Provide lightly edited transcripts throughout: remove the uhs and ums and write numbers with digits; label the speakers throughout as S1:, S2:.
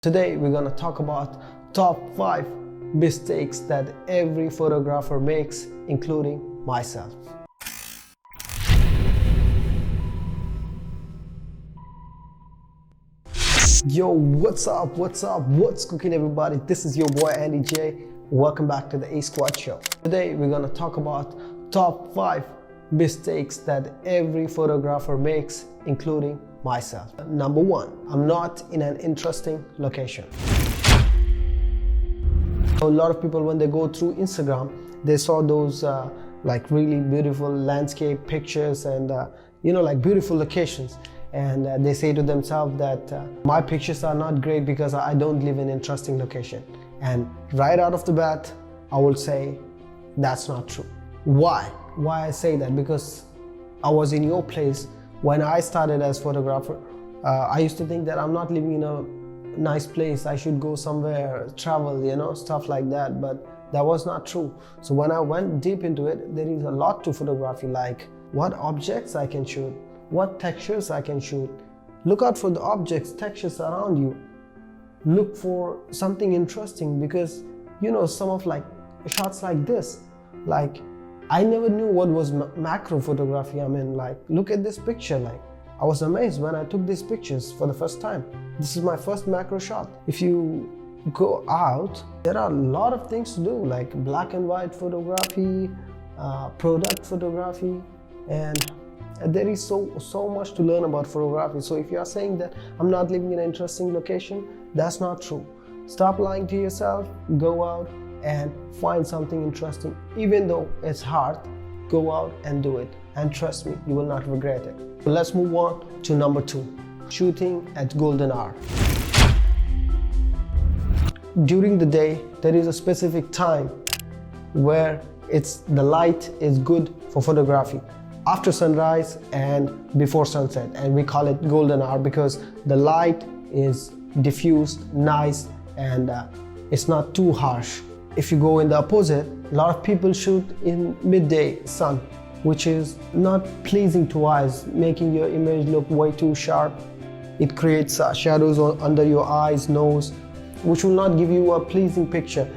S1: Today we're going to talk about top 5 mistakes that every photographer makes, including myself. Yo, what's up, what's cooking everybody? This is your boy Andy J. Welcome back to the A Squad Show. Today we're going to talk about top 5 mistakes that every photographer makes, including myself. Number 1, I'm not in an interesting location. A lot of people, when they go through Instagram, they saw those like really beautiful landscape pictures and like beautiful locations, and they say to themselves that my pictures are not great because I don't live in an interesting location. And right out of the bat, I will say that's not true. Why I say that? Because I was in your place when I started as photographer. I used to think that I'm not living in a nice place, I should go somewhere, travel, stuff like that, but that was not true. So when I went deep into it, there is a lot to photography, like what objects I can shoot, what textures I can shoot. Look out for the objects, textures around you. Look for something interesting, because some of shots like this, I never knew what was macro photography. I mean, look at this picture. I was amazed when I took these pictures for the first time. This is my first macro shot. If you go out, there are a lot of things to do, like black and white photography, product photography, and there is so much to learn about photography. So if you are saying that I'm not living in an interesting location, that's not true. Stop lying to yourself, go out and find something interesting. Even though it's hard, go out and do it. And trust me, you will not regret it. Let's move on to number 2, shooting at golden hour. During the day, there is a specific time where the light is good for photography. After sunrise and before sunset, and we call it golden hour because the light is diffused, nice, and it's not too harsh. If you go in the opposite, a lot of people shoot in midday sun, which is not pleasing to eyes, making your image look way too sharp. It creates shadows under your eyes, nose, which will not give you a pleasing picture.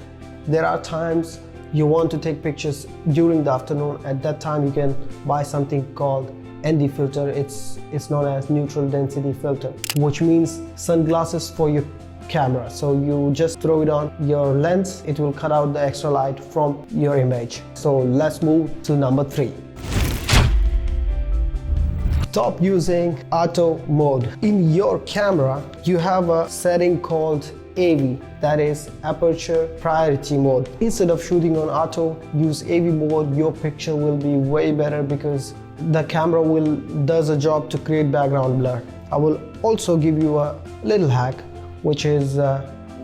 S1: There are times you want to take pictures during the afternoon. At that time, you can buy something called ND filter. It's known as neutral density filter, which means sunglasses for your camera. So you just throw it on your lens, it will cut out the extra light from your image. So let's move to number 3. Stop using auto mode. In your camera, you have a setting called AV, that is aperture priority mode. Instead of shooting on auto, use AV mode. Your picture will be way better because the camera does a job to create background blur. I will also give you a little hack, which is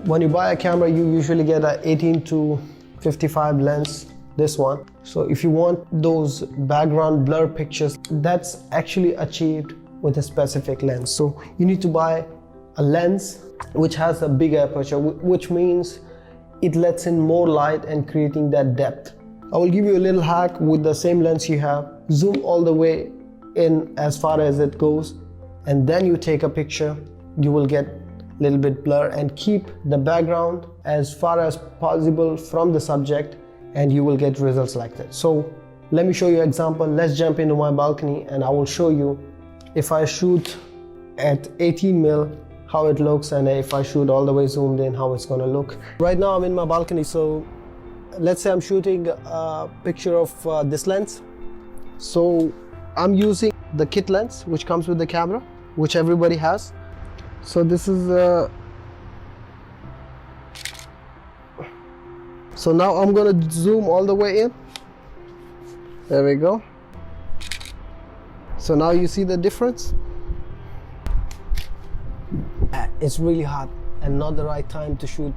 S1: when you buy a camera, you usually get a 18 to 55 lens, this one. So if you want those background blur pictures, that's actually achieved with a specific lens. So you need to buy a lens which has a big aperture, which means it lets in more light and creating that depth. I will give you a little hack with the same lens you have. Zoom all the way in as far as it goes, and then you take a picture. You will get a little bit blur, and keep the background as far as possible from the subject, and you will get results like that. So let me show you an example. Let's jump into my balcony and I will show you if I shoot at 18mm how it looks, and if I shoot all the way zoomed in how it's gonna look. Right now I'm in my balcony, so let's say I'm shooting a picture of this lens. So I'm using the kit lens which comes with the camera, which everybody has. So this is so now I'm gonna zoom all the way in. There we go. So now you see the difference. It's really hot and not the right time to shoot.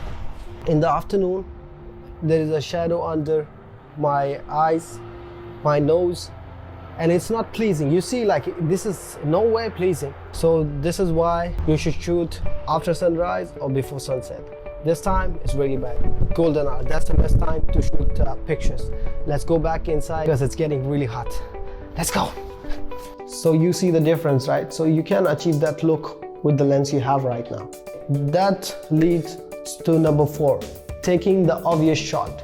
S1: In the afternoon, there is a shadow under my eyes, my nose, and it's not pleasing. You see, this is no way pleasing. So this is why you should shoot after sunrise or before sunset. This time is really bad. Golden hour, that's the best time to shoot pictures. Let's go back inside because it's getting really hot. Let's go. So you see the difference, right? So you can achieve that look with the lens you have right now. that leads to number 4, taking the obvious shot.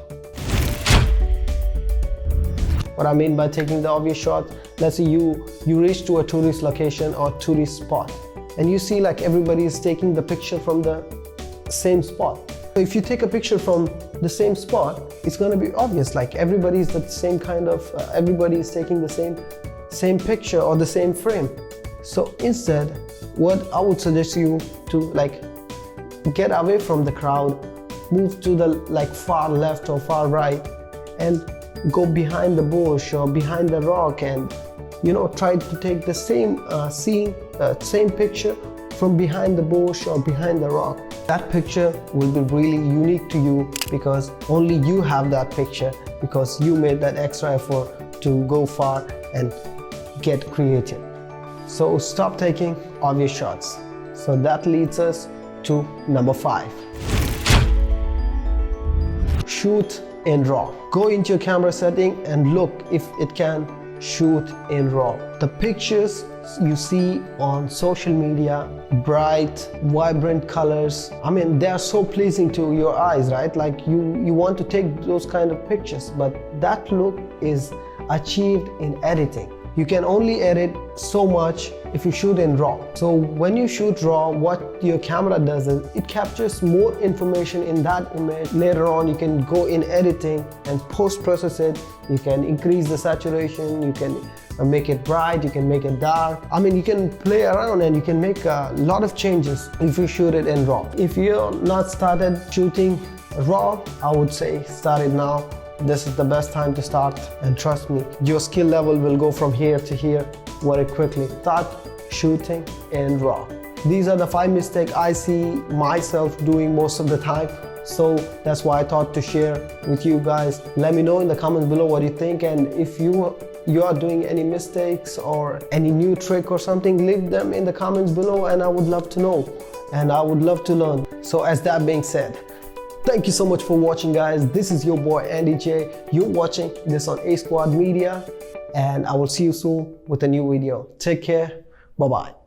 S1: What I mean by taking the obvious shot, let's say you reach to a tourist location or tourist spot, and you see like everybody is taking the picture from the same spot. If you take a picture from the same spot, it's going to be obvious, like everybody is the same kind of, everybody is taking the same picture or the same frame. So instead, what I would suggest you to like get away from the crowd, move to the like far left or far right, and go behind the bush or behind the rock, and try to take the same scene, same picture from behind the bush or behind the rock. That picture will be really unique to you because only you have that picture, because you made that extra effort to go far and get creative. So stop taking obvious shots. So that leads us to number 5. Shoot in RAW. Go into your camera setting and look if it can shoot in RAW. The pictures you see on social media, bright, vibrant colors, I mean, they are so pleasing to your eyes, right? Like you want to take those kind of pictures, but that look is achieved in editing. You can only edit so much if you shoot in RAW. So when you shoot RAW, what your camera does is it captures more information in that image. Later on, you can go in editing and post-process it. You can increase the saturation, you can make it bright, you can make it dark. I mean, you can play around and you can make a lot of changes if you shoot it in RAW. If you're not started shooting RAW, I would say start it now. This is the best time to start, and trust me, your skill level will go from here to here very quickly. Start shooting in RAW. These are the 5 mistakes I see myself doing most of the time. So that's why I thought to share with you guys. Let me know in the comments below what you think, and if you are doing any mistakes or any new trick or something, leave them in the comments below, and I would love to know and I would love to learn. So as that being said, thank you so much for watching, guys. This is your boy Andy J. You're watching this on A Squad Media, and I will see you soon with a new video. Take care. Bye-bye.